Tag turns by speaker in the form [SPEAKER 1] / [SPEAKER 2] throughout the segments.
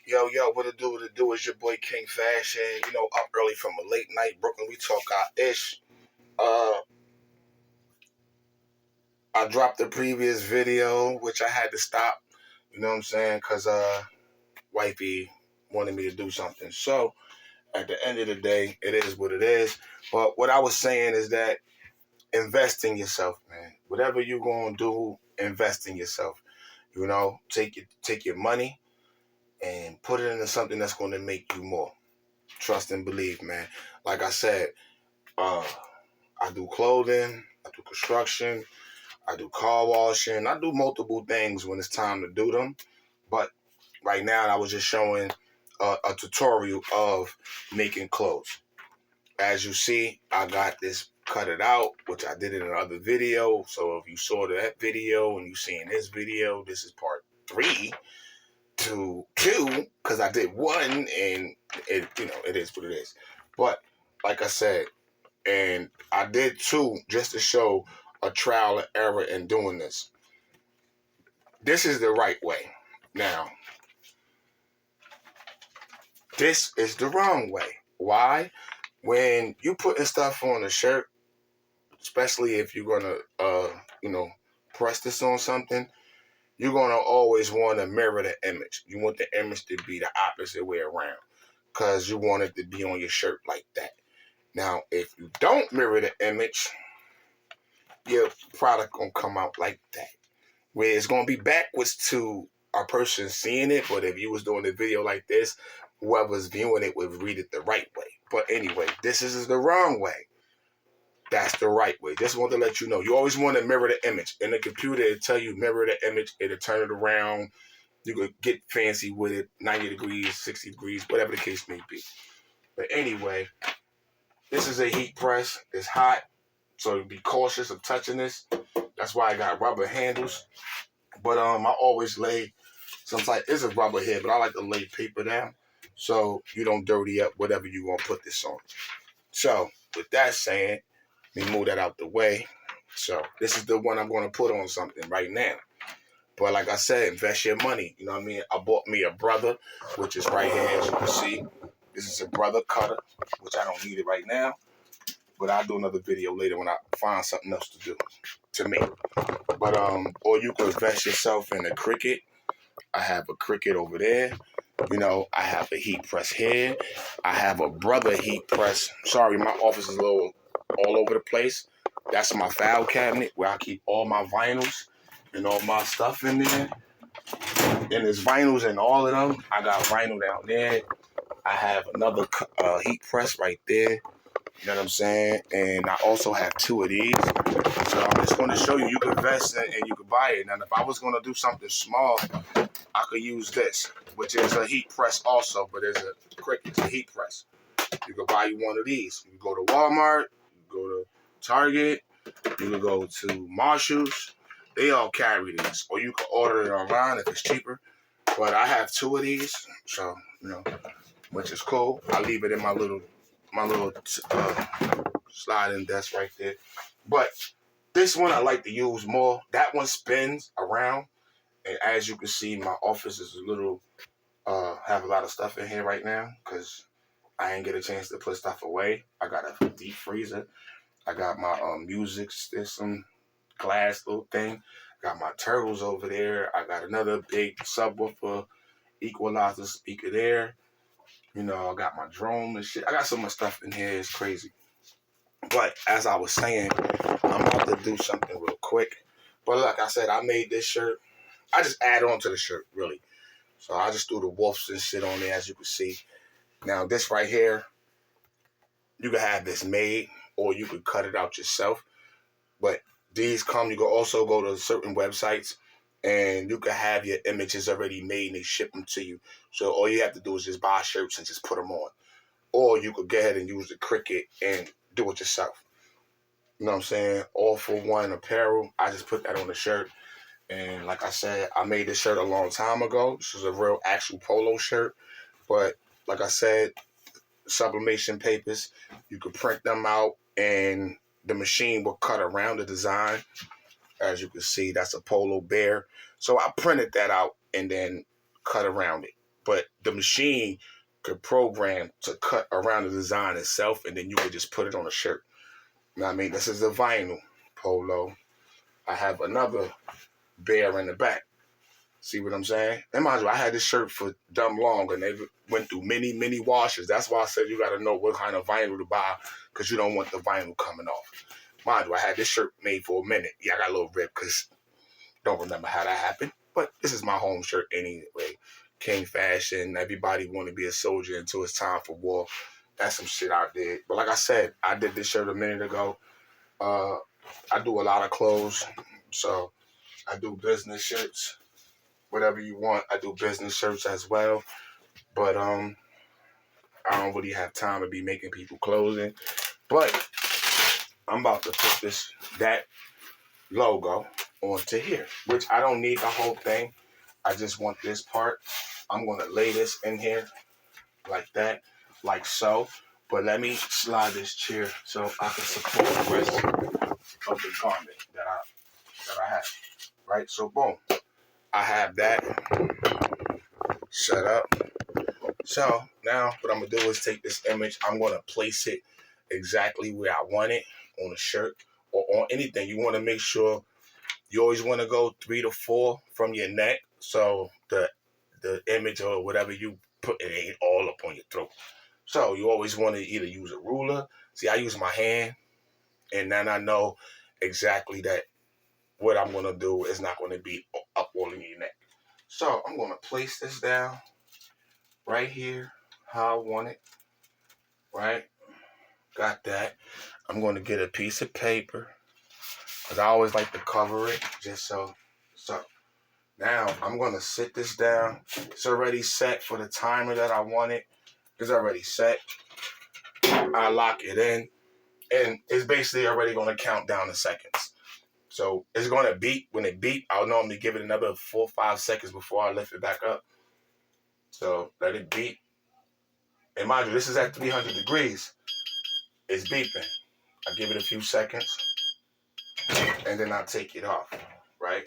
[SPEAKER 1] Yo, yo, what it do? What it do? It's your boy King Fashion. Up early from a late night. Brooklyn, we talk our ish. Uh, I dropped the previous video, which I had to stop. You know what I'm saying? Cause wifey wanted me to do something. So at the end of the day, it is what it is. But what I was saying is that invest in yourself, man. Whatever you're gonna do, invest in yourself. Take your money and put it into something that's gonna make you more. Trust and believe, man. Like I said, uh, I do clothing, I do construction, I do car washing, I do multiple things when it's time to do them. But right now, I was just showing a tutorial of making clothes. As you see, I got this cut it out, which I did in another video. So if you saw that video and you seeing this video, this is part 3 to 2, because I did one and it is what it is. But like I said, and I did 2 just to show a trial and error in doing this. This is the right way. Now, this is the wrong way. Why? When you putting stuff on a shirt, especially if you're gonna press this on something, you're gonna always want to mirror the image. You want the image to be the opposite way around, because you want it to be on your shirt like that. Now, if you don't mirror the image, your product gonna come out like that, where it's gonna be backwards to a person seeing it. But if you was doing a video like this, whoever's viewing it would read it the right way. But anyway, this is the wrong way. That's the right way. Just want to let you know. You always want to mirror the image. In the computer, it'll tell you mirror the image. It'll turn it around. You could get fancy with it, 90 degrees, 60 degrees, whatever the case may be. But anyway, this is a heat press. It's hot, so be cautious of touching this. That's why I got rubber handles. But I always lay some type. It's a rubber here, but I like to lay paper down so you don't dirty up whatever you want to put this on. So with that saying, let me move that out the way. So this is the one I'm going to put on something right now. But like I said, invest your money. You know what I mean? I bought me a brother, which is right here, as you can see. This is a brother cutter, which I don't need it right now. But I'll do another video later when I find something else to do to me. But or you could invest yourself in a Cricut. I have a Cricut over there. I have a heat press here. I have a brother heat press. Sorry, my office is a little all over the place. That's my file cabinet where I keep all my vinyls and all my stuff in there. And there's vinyls in all of them. I got vinyl down there. I have another heat press right there. You know what I'm saying? And I also have 2 of these. So I'm just going to show you. You can invest and you can buy it. And if I was going to do something small, I could use this, which is a heat press also. But there's a Cricut, it's a heat press. You could buy you one of these. You go to Walmart, you go to Target, you can go to Marshall's. They all carry these. Or you can order it online if it's cheaper. But I have 2 of these, so, which is cool. I leave it in my little sliding desk right there. But this one I like to use more. That one spins around. And as you can see, my office is a little, have a lot of stuff in here right now because I ain't get a chance to put stuff away. I got a deep freezer. I got my music system, glass little thing. Got my turtles over there. I got another big subwoofer, equalizer speaker there. I got my drone and shit. I got so much stuff in here. It's crazy. But as I was saying, I'm about to do something real quick. But like I said, I made this shirt. I just add on to the shirt, really. So I just threw the wolves and shit on there, as you can see. Now, this right here, you can have this made, or you could cut it out yourself. But these come, you can also go to certain websites, and you can have your images already made, and they ship them to you. So all you have to do is just buy shirts and just put them on. Or you could go ahead and use the Cricut and do it yourself. You know what I'm saying? All for one apparel. I just put that on the shirt. And like I said, I made this shirt a long time ago. This is a real actual polo shirt. But like I said, sublimation papers, you could print them out and the machine will cut around the design. As you can see, that's a polo bear. So I printed that out and then cut around it. but the machine could program to cut around the design itself, and then you could just put it on a shirt. You know what I mean? This is a vinyl polo. I have another bear in the back. See what I'm saying? And mind you, I had this shirt for dumb long, and they went through many washes. That's why I said you got to know what kind of vinyl to buy, because you don't want the vinyl coming off. Mind you, I had this shirt made for a minute. Yeah, I got a little rip because don't remember how that happened. But this is my home shirt anyway. King fashion. Everybody want to be a soldier until it's time for war. That's some shit I did. But like I said, I did this shirt a minute ago. I do a lot of clothes, so I do business shirts. Whatever you want, I do business shirts as well. But I don't really have time to be making people clothing. But I'm about to put that logo onto here, which I don't need the whole thing. I just want this part. I'm gonna lay this in here like that, like so. But let me slide this chair so I can support the rest of the garment that I have. Right? So boom. I have that set up. So now what I'm gonna do is take this image, I'm gonna place it exactly where I want it on a shirt or on anything. You wanna make sure you always wanna go 3 to 4 from your neck, so the image or whatever you put, it ain't all up on your throat. So you always wanna either use a ruler. See, I use my hand, and then I know exactly that what I'm gonna do is not gonna be up all in your neck. So I'm gonna place this down right here, how I want it, right? Got that. I'm going to get a piece of paper, because I always like to cover it, just so. Now I'm going to sit this down. It's already set for the timer that I want it. It's already set. I lock it in, and it's basically already going to count down the seconds. So it's going to beep. When it beep, I'll normally give it another 4 or 5 seconds before I lift it back up. So let it beep. And mind you, this is at 300 degrees. It's beeping. I give it a few seconds, and then I take it off, right?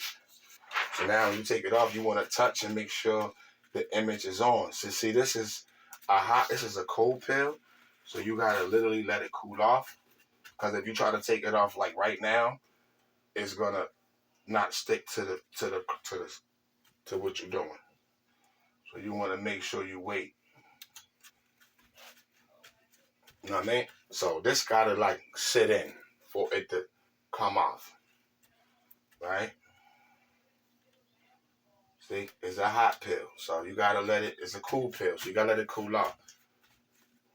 [SPEAKER 1] So now when you take it off, you want to touch and make sure the image is on. So see, this is a cold pill, so you gotta literally let it cool off. Because if you try to take it off like right now, it's gonna not stick to what you're doing. So you want to make sure you wait. You know what I mean? So this gotta like sit in for it to come off, right? See, it's a hot pill, so you gotta let it. It's a cool pill, so you gotta let it cool off.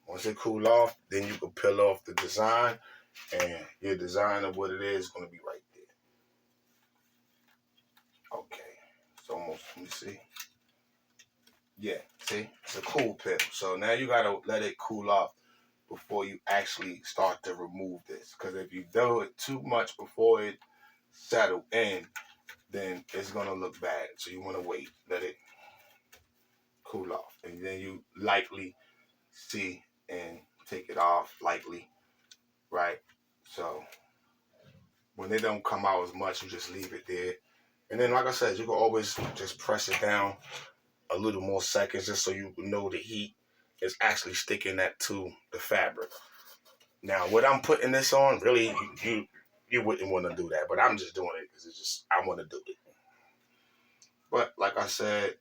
[SPEAKER 1] Once it cool off, then you can peel off the design, and your design of what it is gonna be right there. Okay, it's almost. Let me see. Yeah, see, it's a cool pill. So now you gotta let it cool off before you actually start to remove this. Because if you do it too much before it settle in, then it's gonna look bad. So you wanna wait, let it cool off, and then you lightly see and take it off lightly, right? So when it don't come out as much, you just leave it there. And then, like I said, you can always just press it down a little more seconds, just so you know the heat is actually sticking that to the fabric. Now, what I'm putting this on, really, you wouldn't want to do that, but I'm just doing it because it's just I want to do it. But like I said,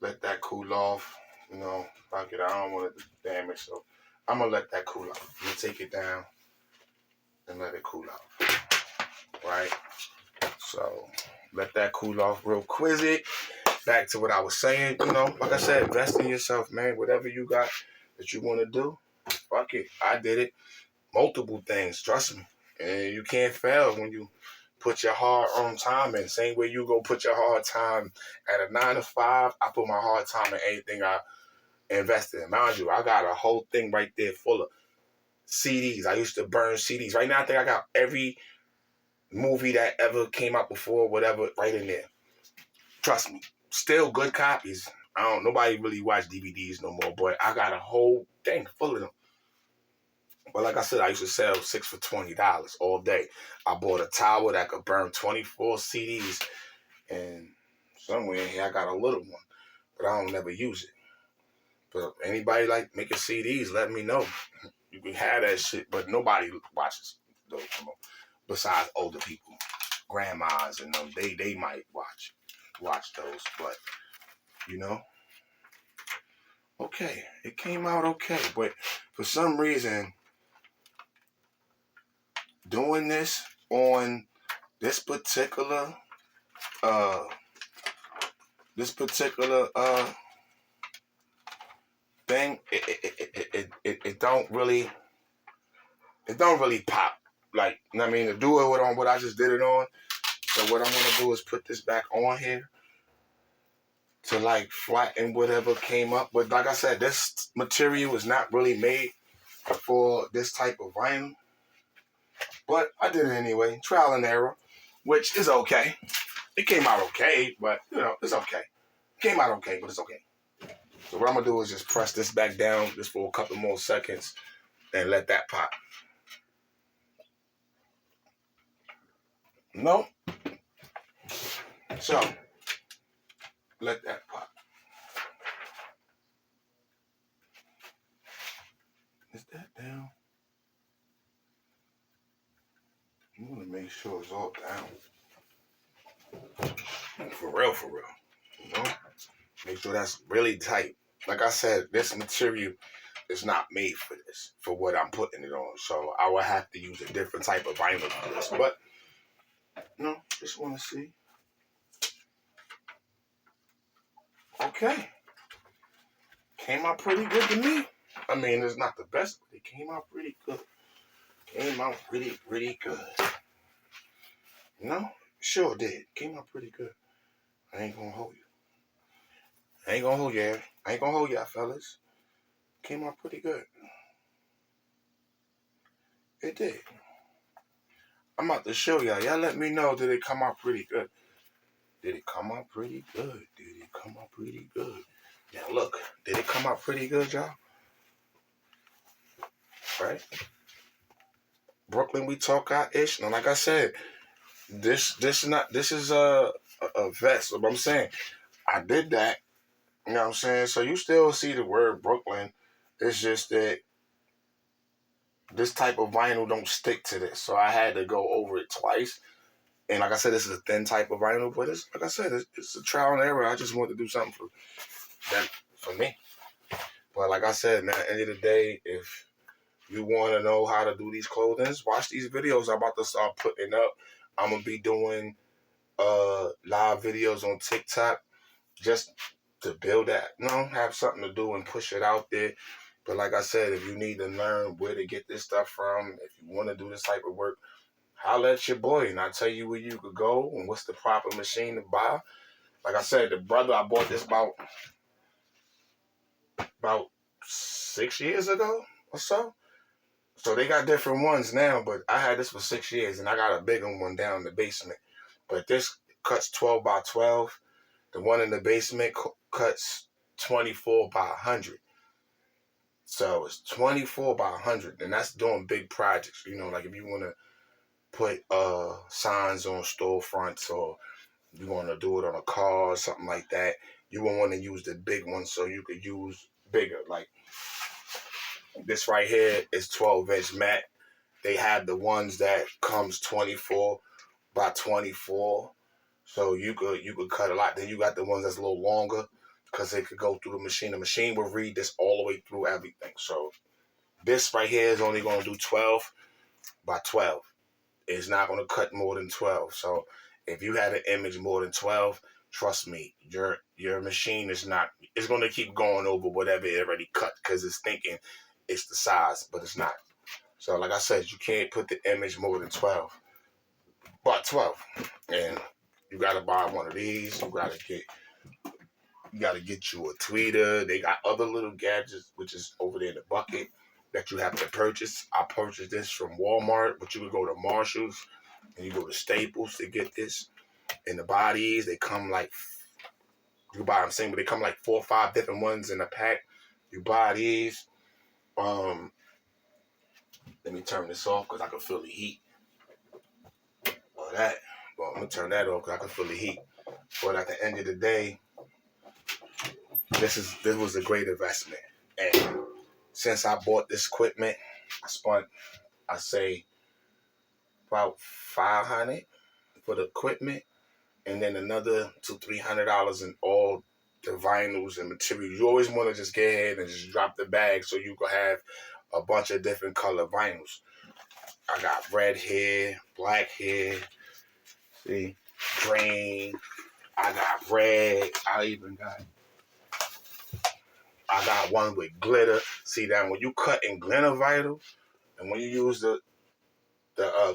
[SPEAKER 1] let that cool off. You know, I don't want to damage, so I'm gonna let that cool off. You take it down and let it cool off, right? So let that cool off real quick. Back to what I was saying, you know, like I said, invest in yourself, man. Whatever you got that you want to do, fuck it. I did it. Multiple things, trust me. And you can't fail when you put your hard-earned time in. Same way you go put your hard time at a 9 to 5, I put my hard time in anything I invested in. Mind you, I got a whole thing right there full of CDs. I used to burn CDs. Right now, I think I got every movie that ever came out before, whatever, right in there. Trust me. Still good copies. Nobody really watch DVDs no more, but I got a whole thing full of them. But like I said, I used to sell 6 for $20 all day. I bought a tower that could burn 24 CDs, and somewhere in here I got a little one, but I don't never use it. But anybody like making CDs, let me know. You can have that shit, but nobody watches those besides older people, grandmas and them. They might watch those, but you know, okay, it came out okay. But for some reason, doing this on this particular uh thing, it don't really pop. Like, I mean, to do it on what I just did it on. So what I'm gonna do is put this back on here to like flatten whatever came up. But like I said, this material is not really made for this type of vinyl. But I did it anyway, trial and error, which is okay. It came out okay, but you know, it's okay. It came out okay, but it's okay. So what I'm gonna do is just press this back down just for a couple more seconds and let that pop. No. So let that pop. Is that down? I'm gonna make sure it's all down. For real, for real. You know? Make sure that's really tight. Like I said, this material is not made for this, for what I'm putting it on. So I will have to use a different type of vinyl for this. But, you know, just want to see. Okay. Came out pretty good to me. I mean, it's not the best, but it came out pretty good. Came out pretty good. You know? Sure did. Came out pretty good. I ain't gonna hold you. I ain't gonna hold you. I ain't gonna hold y'all, fellas. Came out pretty good. It did. I'm about to show y'all. Y'all let me know, did it come out pretty good? Did it come out pretty good? Did it come out pretty good? Now look, did it come out pretty good, y'all? Right? Brooklyn, we talk out ish. And like I said, this is a vest. What I'm saying, I did that. You know what I'm saying? So you still see the word Brooklyn. It's just that this type of vinyl don't stick to this. So I had to go over it twice. And like I said, this is a thin type of vinyl, but it's like I said, it's a trial and error. I just wanted to do something for me. But like I said, man, at the end of the day, if you want to know how to do these clothings, watch these videos I'm about to start putting up. I'm gonna be doing live videos on TikTok just to build that, you know, have something to do and push it out there. But like I said, if you need to learn where to get this stuff from, if you want to do this type of work, holla at your boy and I'll tell you where you could go and what's the proper machine to buy. Like I said, the brother I bought this about 6 years ago or so. So they got different ones now, but I had this for 6 years and I got a bigger one down in the basement. But this cuts 12 by 12. The one in the basement cuts 24 by 100. So it's 24 by 100, and that's doing big projects. You know, like if you want to put signs on storefronts or you want to do it on a car or something like that, you won't want to use the big one, so you could use bigger. Like this right here is 12-inch matte. They have the ones that comes 24 by 24, so you could cut a lot. Then you got the ones that's a little longer because they could go through the machine. The machine will read this all the way through everything. So this right here is only going to do 12 by 12. It's not going to cut more than 12. So if you had an image more than 12, trust me, your machine is not. It's going to keep going over whatever it already cut because it's thinking it's the size, but it's not. So like I said, you can't put the image more than 12. But 12, and you got to buy one of these. You got to get you a tweeter. They got other little gadgets, which is over there in the bucket that you have to purchase. I purchased this from Walmart, but you can go to Marshall's and you go to Staples to get this. And the bodies, they come like, you buy them same, but they come like 4 or 5 different ones in a pack. You buy these. Let me turn this off because I can feel the heat. Or that. Well, I'm going to turn that off because I can feel the heat. But at the end of the day, this was a great investment. And since I bought this equipment, I spent, I say, about 500 for the equipment, and then another $200-300 in all the vinyls and materials. You always want to just get ahead and just drop the bag so you can have a bunch of different color vinyls. I got red here, black here, see, green. I got red. I got one with glitter. See that when you cut in glitter vinyl, and when you use the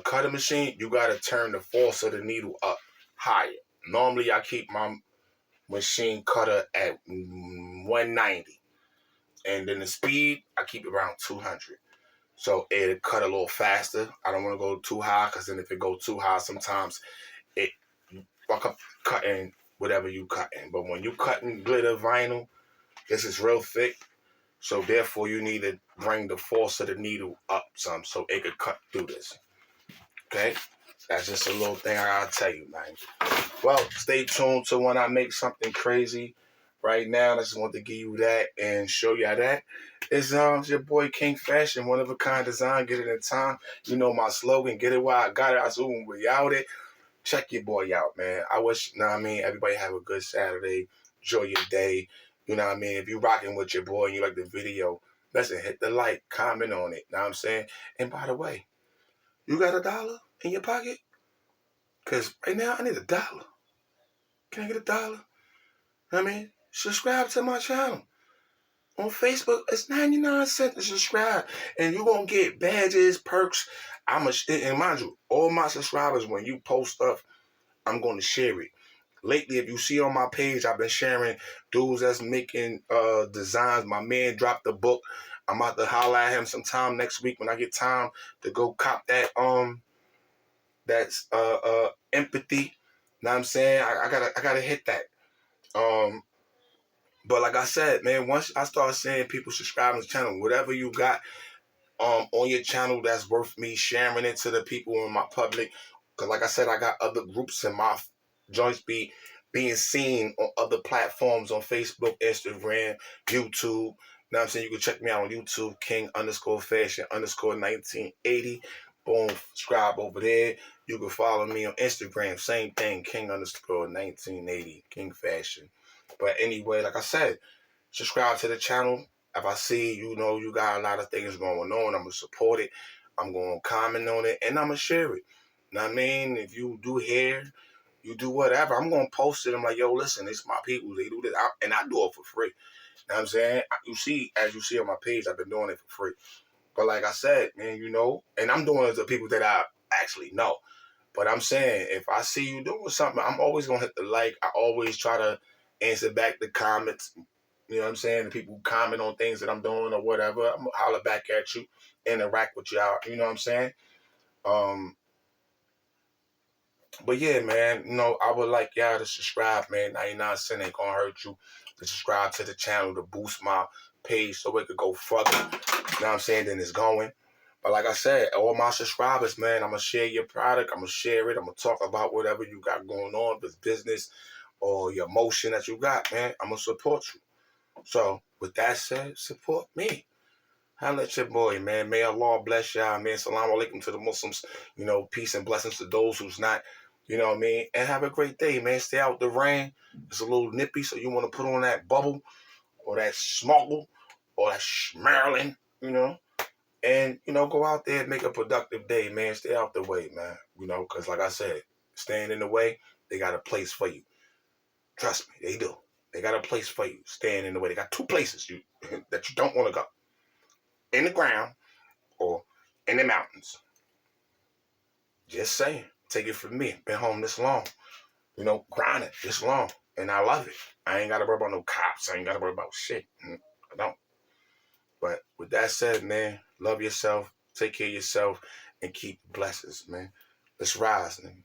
[SPEAKER 1] cutting machine, you gotta turn the force of the needle up higher. Normally, I keep my machine cutter at 190, and then the speed I keep around 200. So it'll cut a little faster. I don't want to go too high because then if it goes too high, sometimes it fuck up cutting whatever you cutting. But when you cutting glitter vinyl, this is real thick. So therefore, you need to bring the force of the needle up some so it could cut through this. Okay? That's just a little thing I gotta tell you, man. Well, stay tuned to when I make something crazy. Right now, I just want to give you that and show you that. It's your boy King Fashion, one of a kind design, get it in time. You know my slogan, get it while I got it, I zoom without it. Check your boy out, man. I wish, you know what I mean, everybody have a good Saturday. Enjoy your day. You know what I mean? If you rocking with your boy and you like the video, listen, hit the like, comment on it. Know what I'm saying? And by the way, you got $1 in your pocket? Because right now, I need $1. Can I get $1? You know what I mean? Subscribe to my channel. On Facebook, it's 99 cents to subscribe. And you're going to get badges, perks. And mind you, all my subscribers, when you post stuff, I'm going to share it. Lately, if you see on my page, I've been sharing dudes that's making designs. My man dropped the book. I'm about to holler at him sometime next week when I get time to go cop that that's empathy. Know what I'm saying? I gotta hit that. But like I said, man, once I start seeing people subscribing to the channel, whatever you got on your channel that's worth me sharing it to the people in my public. Because like I said, I got other groups in my joints being seen on other platforms on Facebook, Instagram, YouTube. Now I'm saying you can check me out on YouTube, King_Fashion_1980. Boom, subscribe over there. You can follow me on Instagram, same thing, King_1980, King Fashion. But anyway, like I said, subscribe to the channel. If I see, you know, you got a lot of things going on, I'm going to support it. I'm going to comment on it, and I'm going to share it. You know what I mean? If you do hair, you do whatever, I'm going to post it. I'm like, yo, listen, it's my people. They do this. And I do it for free. You know what I'm saying? As you see on my page, I've been doing it for free. But like I said, man, you know, and I'm doing it to people that I actually know. But I'm saying, if I see you doing something, I'm always going to hit the like. I always try to answer back the comments. You know what I'm saying? The people who comment on things that I'm doing or whatever, I'm going to holler back at you, interact with y'all. You know what I'm saying? But yeah, man, you know, I would like y'all to subscribe, man. 99 cents ain't going to hurt you. To subscribe to the channel to boost my page so it could go further. You know what I'm saying? Then it's going. But like I said, all my subscribers, man, I'm going to share your product. I'm going to share it. I'm going to talk about whatever you got going on with business or your motion that you got, man. I'm going to support you. So, with that said, support me. Holla at your boy, man. May Allah bless y'all, man. Salam alaikum to the Muslims. You know, peace and blessings to those who's not. You know what I mean? And have a great day, man. Stay out the rain. It's a little nippy, so you want to put on that bubble or that smoggle or that schmerling, you know. And, you know, go out there and make a productive day, man. Stay out the way, man. You know, because like I said, staying in the way, they got a place for you. Trust me, they do. They got a place for you, staying in the way. They got two places that you don't want to go. In the ground or in the mountains. Just saying. Take it from me. Been home this long. You know, grinding this long. And I love it. I ain't got to worry about no cops. I ain't got to worry about shit. I don't. But with that said, man, love yourself. Take care of yourself. And keep blessings, man. Let's rise, man.